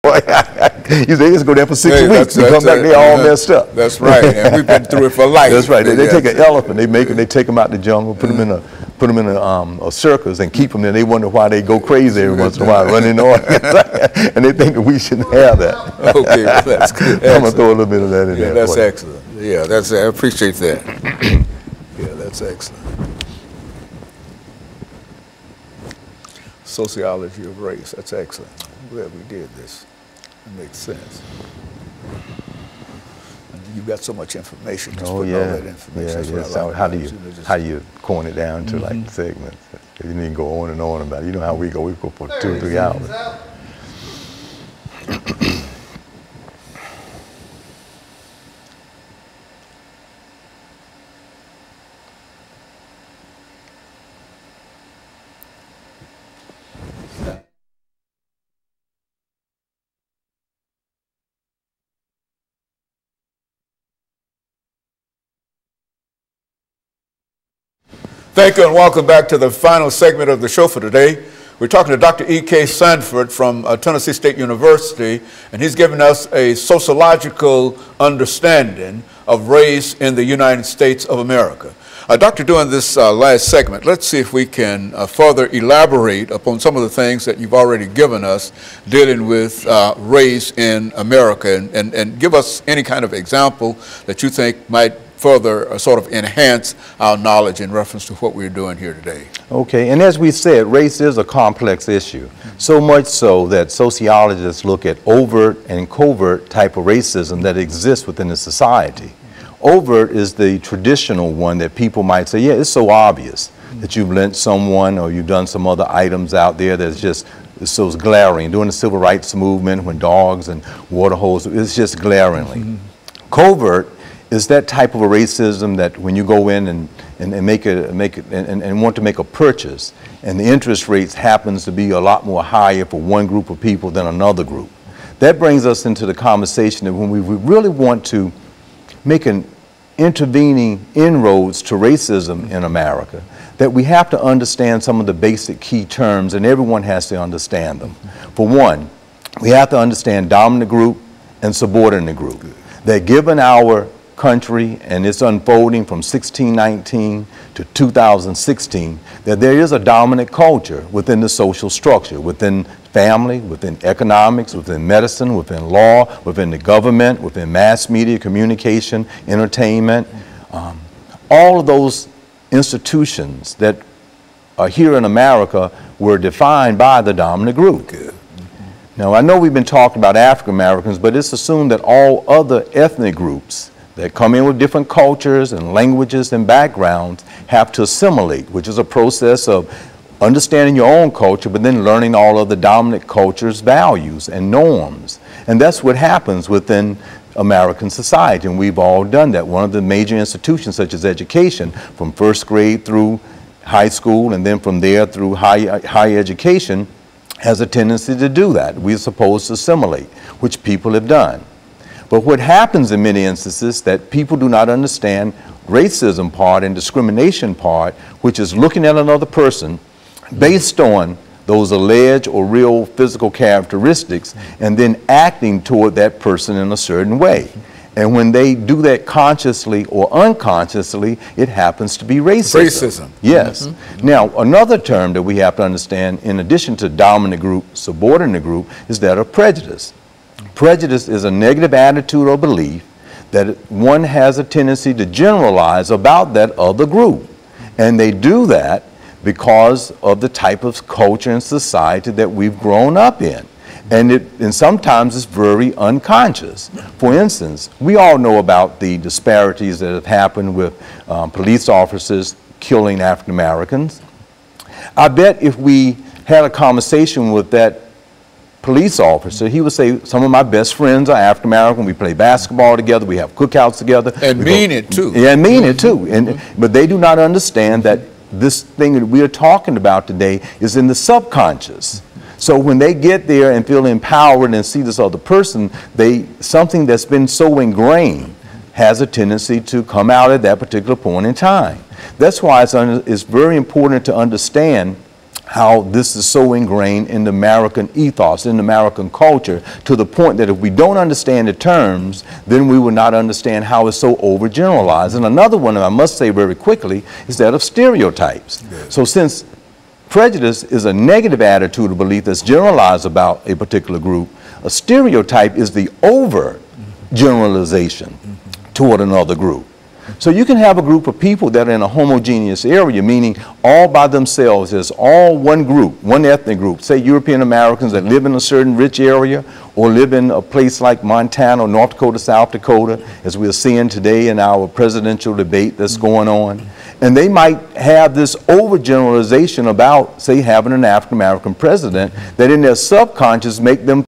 You say just go there for 6 weeks and come back there all messed up. That's right, and we've been through it for life. That's right. They take an elephant, they take them out the jungle, put them in a circus and keep them there. They wonder why they go crazy every once in a while, running on, and they think that we shouldn't have that. Okay, well, that's good. I'm gonna throw a little bit of that in there. That's excellent. Yeah, I appreciate that. Yeah, that's excellent. Sociology of race. That's excellent. I'm glad we did this. It makes sense. And you've got so much information. Just all that information. Yeah. How do you coin it down to like segments? You need to go on and on about it. You know how we go. We go for 2 or 3 hours. Thank you and welcome back to the final segment of the show for today. We're talking to Dr. EKSanford from Tennessee State University, and he's giving us a sociological understanding of race in the United States of America. Doctor, during this last segment, let's see if we can further elaborate upon some of the things that you've already given us dealing with race in America, and give us any kind of example that you think might further sort of enhance our knowledge in reference to what we're doing here today. Okay, and as we said, race is a complex issue, so much so that sociologists look at overt and covert type of racism that exists within the society. Overt is the traditional one that people might say, yeah, it's so obvious that you've lent someone or you've done some other items out there that's just so glaring. During the civil rights movement, when dogs and water holes, it's just glaringly. Covert is that type of a racism that when you go in and want to make a purchase, and the interest rates happens to be a lot more higher for one group of people than another group. That brings us into the conversation that when we really want to make an intervening inroads to racism in America, that we have to understand some of the basic key terms, and everyone has to understand them. For one, we have to understand dominant group and subordinate group. That given our country and its unfolding from 1619 to 2016, that there is a dominant culture within the social structure, within family, within economics, within medicine, within law, within the government, within mass media, communication, entertainment. All of those institutions that are here in America were defined by the dominant group. Now, I know we've been talking about African Americans, but it's assumed that all other ethnic groups that come in with different cultures and languages and backgrounds have to assimilate, which is a process of understanding your own culture, but then learning all of the dominant culture's values and norms. And that's what happens within American society, and we've all done that. One of the major institutions, such as education, from first grade through high school, and then from there through higher education, has a tendency to do that. We're supposed to assimilate, which people have done. But what happens in many instances that people do not understand racism part and discrimination part, which is looking at another person based on those alleged or real physical characteristics and then acting toward that person in a certain way. And when they do that consciously or unconsciously, it happens to be racism. Yes. Now, another term that we have to understand, in addition to dominant group, subordinate group, is that of prejudice. Prejudice is a negative attitude or belief that one has a tendency to generalize about that other group. And they do that because of the type of culture and society that we've grown up in. And sometimes it's very unconscious. For instance, we all know about the disparities that have happened with police officers killing African Americans. I bet if we had a conversation with that police officer, he would say, some of my best friends are African American, we play basketball together, we have cookouts together. And mean it too. Yeah, and mean it too. But they do not understand that this thing that we are talking about today is in the subconscious. So when they get there and feel empowered and see this other person, something that's been so ingrained has a tendency to come out at that particular point in time. That's why it's very important to understand how this is so ingrained in the American ethos, in the American culture, to the point that if we don't understand the terms, then we will not understand how it's so overgeneralized. And another one, I must say very quickly, is that of stereotypes. Yes. So since prejudice is a negative attitude or belief that's generalized about a particular group, a stereotype is the over generalization toward another group. So you can have a group of people that are in a homogeneous area, meaning all by themselves, as all one group, one ethnic group, say European Americans that live in a certain rich area or live in a place like Montana, or North Dakota, South Dakota, as we're seeing today in our presidential debate that's going on. And they might have this overgeneralization about, say, having an African American president that in their subconscious make them